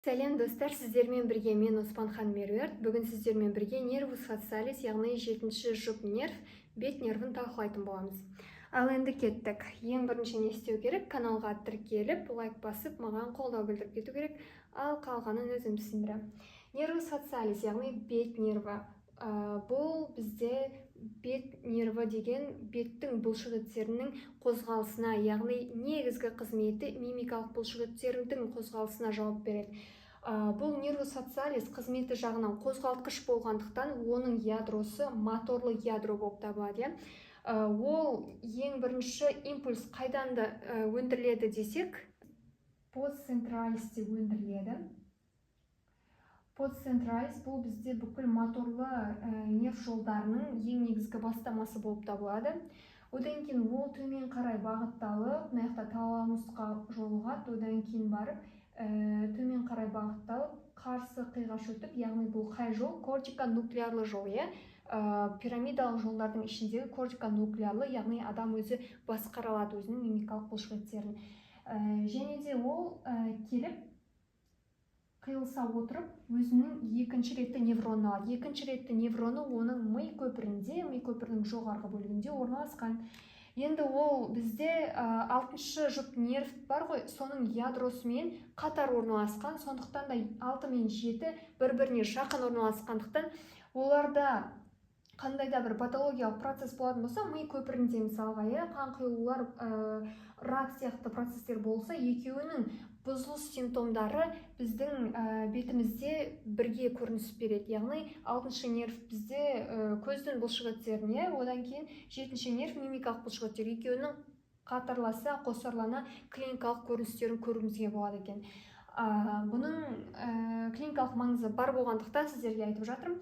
Сәлем достар, сіздермен бірге мен Оспанхан Меруерт. Бүгін сіздермен бірге нервус фациалис, яғни 7-ші жұп нерв, бет нервін талқылайтын боламыз. Ал енді кеттік. Ең бірінші не істеу керек? Каналға тіркеліп, лайк басып, маған қолдау білдіріп кету керек, ал қалғанын өзім түсіндірем. Нервус фациалис, яғни бет нерві. Бұл бізде бет нерві деген беттің бұлшықеттерінің қозғалысына, яғни негізгі қызметі мимикалық бұлшықеттердің қозғалысына жауап береді. Бұл нервус фациалис қызметі жағынан қозғалтқыш болғандықтан оның ядросы моторлы ядро болып табылады. Ол ең бірінші импульс қайдан да өндіріледі десек, постцентралисте өндіріледі. Постцентралис бұл бізде бүкіл моторлы нерв жолдарының ең негізгі бастамасы болып табылады. Одан кейін ол төмен қарай бағытталып, мына таламусқа жолығады, одан кейін барып төмен қарай бағытталып, қарсы қиғаш өтіп, яғни бұл қай жол? Кортиконуклеарлы жол, пирамидалық жолдардың ішіндегі кортиконуклеарлы, яғни адам өзі басқара алады өзінің мимикалық бұлшықеттерін. Және де ол келіп қиылыса отырып, өзінің екінші ретті невронын алады. Екінші ретті невроны оның ми көпірінде, ми көпірінің жоғарғы бөлігінде орналасқан. Енді ол бізде 6-шы жұп нерв бар ғой, соның ядросымен қатар орналасқан, сондықтан да 6 мен 7 бір-біріне жақын орналасқандықтан, оларда қандай да бір патологиялық процесс болатын болса, ми көпірінде мысалға қан құйылулар, рак сияқты процестер болса, екеуінің бұзылыс симптомдары біздің бетімізде бірге көрініс береді. Яғни 6-шы нерв бізде көздің бұлшықеттеріне, одан кейін 7-ші нерв мимикалық бұлшықеттер, екеуінің қатарласа, қосарлана клиникалық көріністерін көруімізге болады екен. Бұның клиникалық маңызы бар болғандықтан сіздерге айтып жатырмын.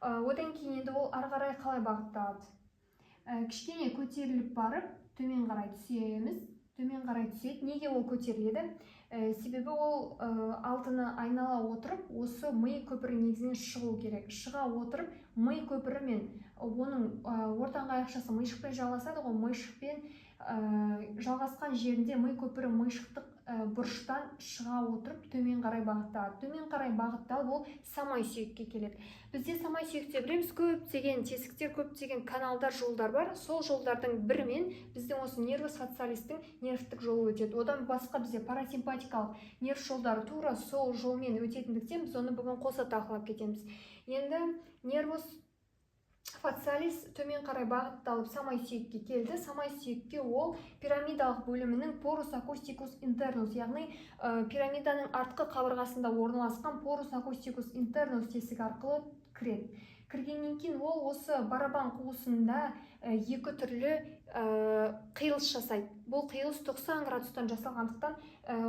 Одан кейін енді ол ары қарай қалай бағытталады? Кішкене көтеріліп барып, төмен қарай түсеміз. Төмен қарай түседі. Неге ол көтеріледі? Себебі ол алтыны айнала отырып, осы ми көпірі негізінен шығу керек. Шыға отырып, ми көпірі мен оның ортаңғы аяқшасы миышықпен жалғасады ғой, миышықпен жалғасқан жерінде ми көпірі миышықтық бұрыштан шыға отырып, төмен қарай бағытталады. Төмен қарай бағытталып, ол самай сүйекке келеді. Бізде самай сүйекте білеміз, көптеген тесіктер, көптеген каналдар, жолдар бар. Сол жолдардың бірімен біздің осы нервус фациалистің нервтік жолы өтеді. Одан басқа бізде парасимпатикалық нерв жолдары тура сол жолмен өтетіндіктен біз оны бүгін қоса талқылап кетеміз. Енді нервус фациалис төмен қарай бағытталып самай сүйекке келді. Самай сүйекке ол пирамидалық бөлімінің порус акустикус интернус, яғни пирамиданың артқы қабырғасында орналасқан порус акустикус интернус тесігі арқылы кіреді. Кіргеннен кейін ол осы барабан қуысында екі түрлі қиылыс жасайды. Бұл қиылыс 90 градустан жасалғандықтан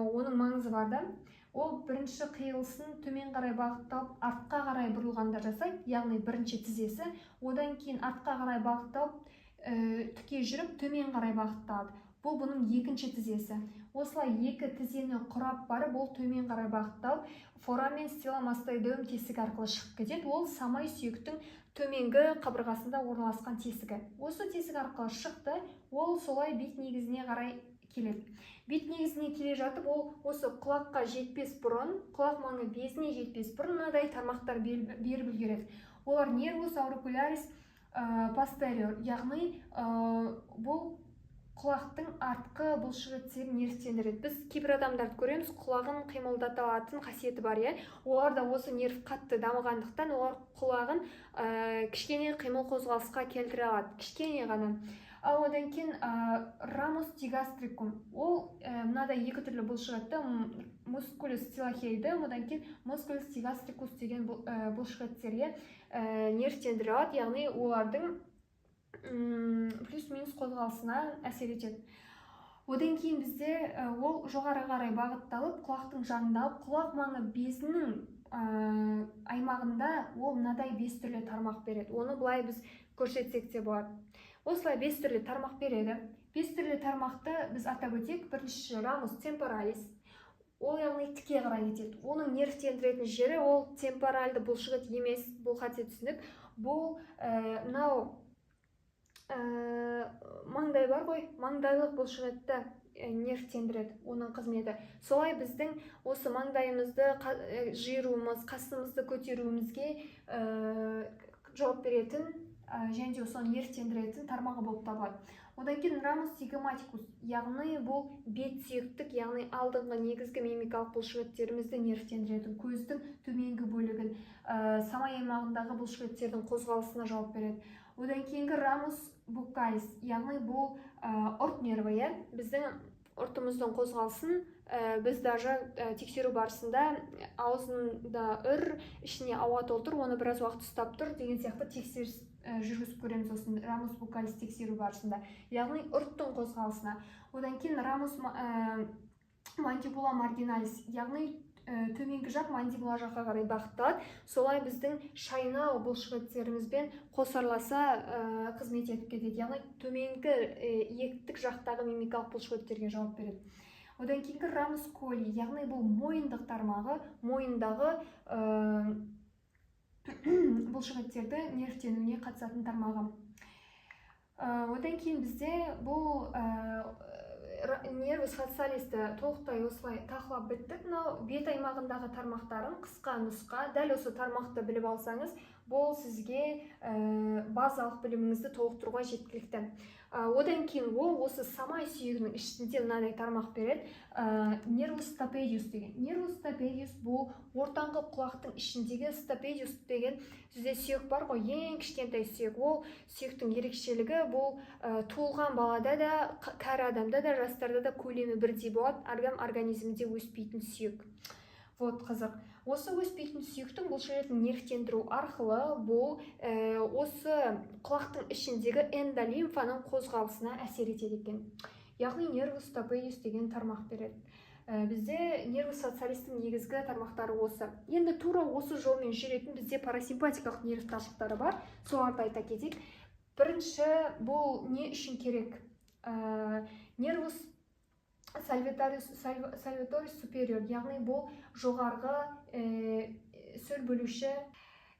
оның маңызы бар да. Ол бірінші қиылысын төмен қарай бағытталып, артқа қарай бұрылғанда жасайды, яғни бірінші тізесі, одан кейін артқа қарай бағытталып, тіке жүріп, төмен қарай бағытталады. Бұл бұның екінші тізесі. Осылай екі тізені құрап барып, ол төмен қарай бағытталып, форамен стеломастоидеум тесігі арқылы шығып кетеді. Ол самай сүйектің төменгі қабырғасында орналасқан тесігі. Осы тесік арқылы шықты, ол солай бет негізіне қарай келеді. Бет негізіне келе жатып, ол осы құлаққа жетпес бұрын, құлақ маңы безіне жетпес бұрын мынадай тармақтар беріп үлгереді. Олар нервус аурикулярис постериор, яғни бұл құлақтың артқы бұлшықеттерін нервтендіреді. Біз кейбір адамдарды көреміз, құлағын қимылдата алатын қасиеті бар, оларда осы нерв қатты дамығандықтан, олар құлағын кішкене қимыл қозғалысқа келтіре алады, кішкене ғана. Ал одан кейін рамус дигастрикум, ол мынада екі түрлі бұлшықетті, мускулус стилохеидеум, одан кейін мускулус дигастрикус деген бұлшықеттерге нервтендіре алады, яғни олардың плюс-минус қозғалысына әсер етеді. Одан кейін бізде ол жоғары қарай бағытталып, құлақтың жанындалып, құлақ маңы безінің аймағында ол мынадай 5 түрлі тармақ береді. Оны былай біз көрсетсек те болады. Осылай 5 түрлі тармақ береді. 5 түрлі тармақты біз атап өтейік. Бірінші рамус темпоралис. Ол яғни тіке қарай кетеді. Оның нервтендіретін жері ол темпоральды бұлшықет емес, бұл қате түсінік. Бұл мынау маңдай бар ғой, маңдайлық бұлшықетті нервтендіреді, оның қызметі. Солай біздің осы маңдайымызды жиыруымыз, қасымызды көтеруімізге жауап беретін және де соны нервтендіретін тармағы болып табылады. Одан кейін рамус зигоматикус, яғни бұл бет сүйектік, яғни алдыңғы негізгі мимикалық бұлшықеттерімізді нервтендіретін, көздің төменгі бөлігін, самай аймағындағы бұлшықеттердің қозғалысына жауап береді. Одан кейінгі рамус букалис, яғни бұл ұрт нерві, біздің ұртымыздың қозғалысын біз даже тексеру барысында аузында ішіне ауа толтыр, оны біраз уақыт ұстап тұр деген сияқты тексеріс жүргізіп көреміз осы рамус букалис тексеру барысында, яғни ұрттың қозғалысына. Одан кейін рамус мандибула маргиналис, яғни төменгі жақ мандибула жаққа қарай бағытталады. Солай біздің шайнау бұлшықеттерімізбен қосарласа қызмет етіп кетеді, яғни төменгі ектік жақтағы мимикалық бұлшықеттерге жауап береді. Одан кейінгі рамус коли, яғни бұл мойындық тармағы, мойындағы бұлшықеттерді нервтенуіне қатысатын тармағы. Одан кейін бізде бұл нервус фасциалисті толықтай осылай талқылап біттік. Мынау бет аймағындағы тармақтарын қысқа нұсқа, дәл осы тармақты біліп алсаңыз, бұл сізге базалық біліміңізді толықтыруға жеткілікті. Одан кейін ол осы самай сүйегінің ішінде мынадай тармақ береді, нервус стапедиус деген. Нервус стапедиус бұл ортаңғы құлақтың ішіндегі, стапедиус деген сізде сүйек бар ғой, ең кішкентай сүйек. Ол сүйектің ерекшелігі бұл туылған балада да, кәрі адамда да, жастарда да көлемі бірдей болады, организмде өспейтін сүйек. Вот қызық. Осы өспейтін сүйектің бұлшықетін нервтендіру арқылы бұл осы құлақтың ішіндегі эндолимфаның қозғалысына әсер етеді екен. Яғни нервус стапедиус деген тармақ береді. Бізде нервус фасциалистің негізгі тармақтары осы. Енді тура осы жолмен жүретін бізде парасимпатикалық нерв талшықтары бар. Соларды айта кетейік. Бірінші, бұл не үшін керек? Нервус сальваторис супериор, яғни бұл жоғарғы сөл бөлуші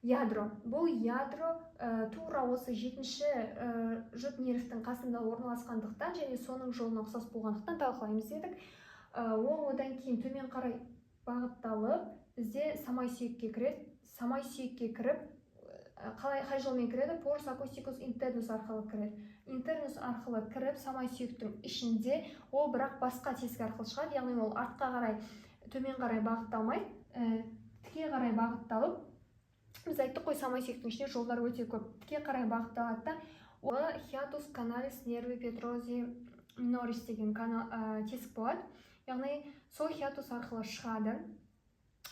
ядро. Бұл ядро тура осы жетінші жұт нервтің қасында орналасқандықтан және соның жолына ұқсас болғандықтан талқылаймыз дедік. Ол одан кейін төмен қарай бағытталып, бізде самай сүйекке кіреді. Самай сүйекке кіріп, қай жолмен кіреді? Порус акустикус интернус арқылы кіреді. Интернус арқылы кіріп, самай сүйектің ішінде, ол бірақ басқа тесік арқылы шығады, яғни ол артқа қарай, төмен қарай бағытталмайды, тіке қарай бағытталып, біз айттық қой, самай сүйектің ішінде жолдар өте көп, тіке қарай бағытталады да, ол хиатус каналис нерви петрози минорис деген тесік болады, яғни сол хиатус арқылы шығады,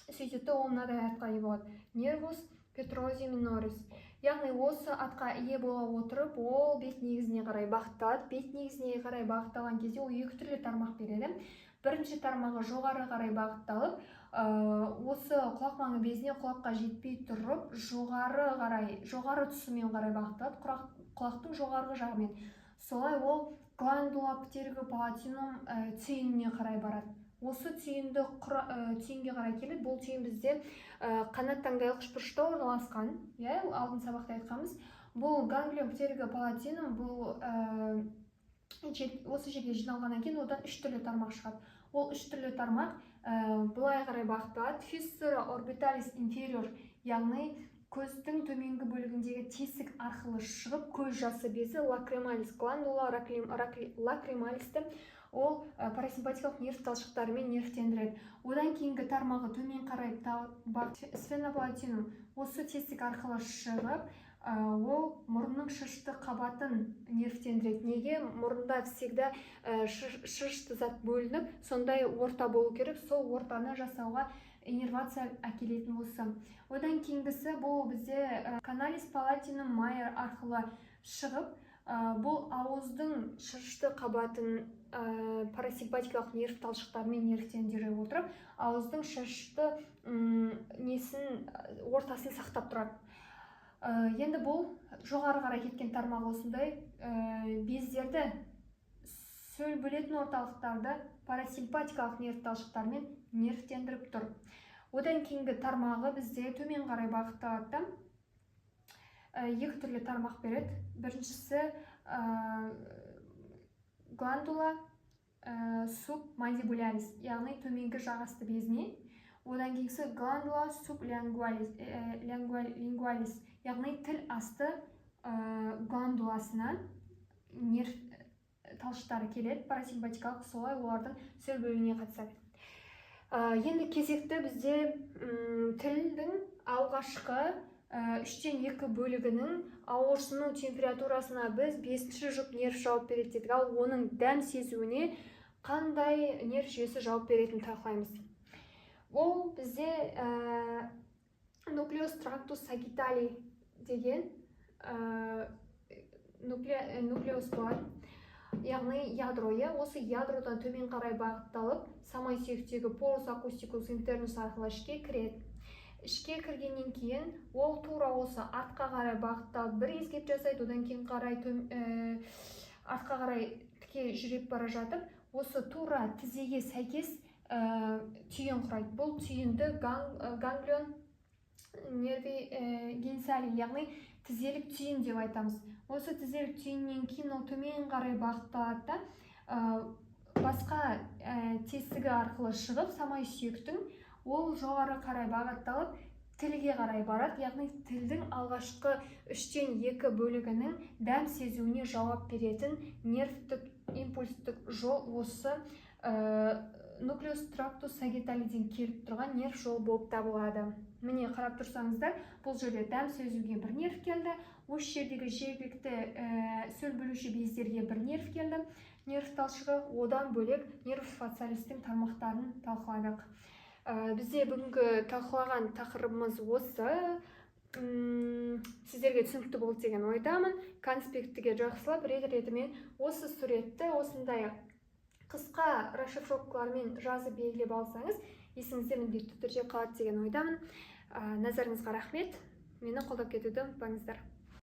сөйтеді, ол мынадай атқа ие болады, нервус петрози минорис. Яғни осы атқа ие бола отырып, ол бет негізіне қарай бағытталады. Бет негізіне қарай бағытталған кезде ол екі түрлі тармақ береді. Бірінші тармағы жоғары қарай бағытталып, осы құлақ маңы безіне құлаққа жетпей тұрып, жоғары тұсымен қарай бағытталады, құлақтың жоғарғы жағымен. Солай ол гландула птеригопалатинум түйініне қарай барады. Осы түйінге қарай келеді. Бұл түйін бізде қанат таңдайлық үшбұрышта орналасқан, алдын сабақта айтқанбыз. Бұл ганглион птеригопалатинум, бұл осы жерге жиналғаннан кейін одан үш түрлі тармақ шығады. Ол үш түрлі тармақ былай қарай бағытталады. Фиссура орбиталис инфериор, яғни көздің төменгі бөлігіндегі тесік арқылы шығып, көз жасы безі лакрималис, гландула лакрималисті ол парасимпатикалық нерв талшықтарымен нервтендіреді. Одан кейінгі тармағы төмен қарай сфеноплатинум, осы тесік арқылы шығып, ол мұрынның шырышты қабатын нервтендіреді. Неге? Мұрында всегда шырышты зат бөлініп, сондай орта болу керек, сол ортаны жасауға иннервация әкелетін осы. Одан кейінгісі бұл бізде каналис палатинум майер арқылы шығып, бұл ауыздың шырышты қабатын парасимпатикалық нерв талшықтарымен нервтендіре отырып, ауыздың шырышты ортасын сақтап тұрады. Енді бұл жоғары қарай кеткен тармағы осындай бездерді, сөл бөлетін орталықтарды парасимпатикалық нерв талшықтарымен нервтендіріп тұр. Одан кейінгі тармағы бізде төмен қарай бағытталады. Екі түрлі тармақ береді. Біріншісі гландула субмандибулярис, яғни төменгі жағасты безіне. Одан кейгісі гландула сублингуалис, яғни тіл асты гландуласынан нерв талшықтары келеді, парасимпатикалық, солай олардың сөз бөлігіне қатысады. Енді кезекті бізде тілдің алғашқы 3-2 бөлігінің ауырсыну температурасына біз 5-ші жұп нерв жауап береді дедік. Ал оның дәм сезуіне қандай нерв жүйесі жауап беретінін талқылаймыз. Ол бізде нуклеус трактус сагитали деген нуклеус болады. Яғни ядро, осы ядродан төмен қарай бағытталып, самай сүйектегі порус акустикус интернус арқылы ішке кіреді. Ішке кіргеннен кейін ол тура осы артқа қарай бағытталып бір езгеп жасайды, одан кейін артқа қарай тіке жүріп бара жатып, осы тура тізеге сәйкес түйін құрайды. Бұл түйінді ганглион нерви генсали, яғни тізелік түйін деп айтамыз. Осы тізелік түйіннен кейін ол төмен қарай бағытталады да, басқа тесігі арқылы шығып, самай сүйектің ол жоғары қарай бағытталып, тілге қарай барады. Яғни тілдің алғашқы 3-2 бөлігінің дәм сезуіне жауап беретін нервтік импульстік жол осы нуклеус трактус сагиталиден келіп тұрған нерв жол болып табылады. Міне қарап тұрсаңыздар, бұл жерде дәм сезуге бір нерв келді, осы жердегі жергілікті сөл бөлуші бездерге бір нерв келді, нерв талшығы, одан бөлек нерв фациалистің тармақтарын талқыладық. Бізде бүгінгі талқылаған тақырыбымыз осы. Сіздерге түсінікті болды деген ойдамын. Конспектіге жақсылап рет-ретімен осы суретті осындай қысқа расшифровкалармен жазып белгілеп алсаңыз, есіңізде міндетті түрде қалады деген ойдамын. Назарыңызға рахмет. Мені қолдап кетуді ұмытпаңыздар.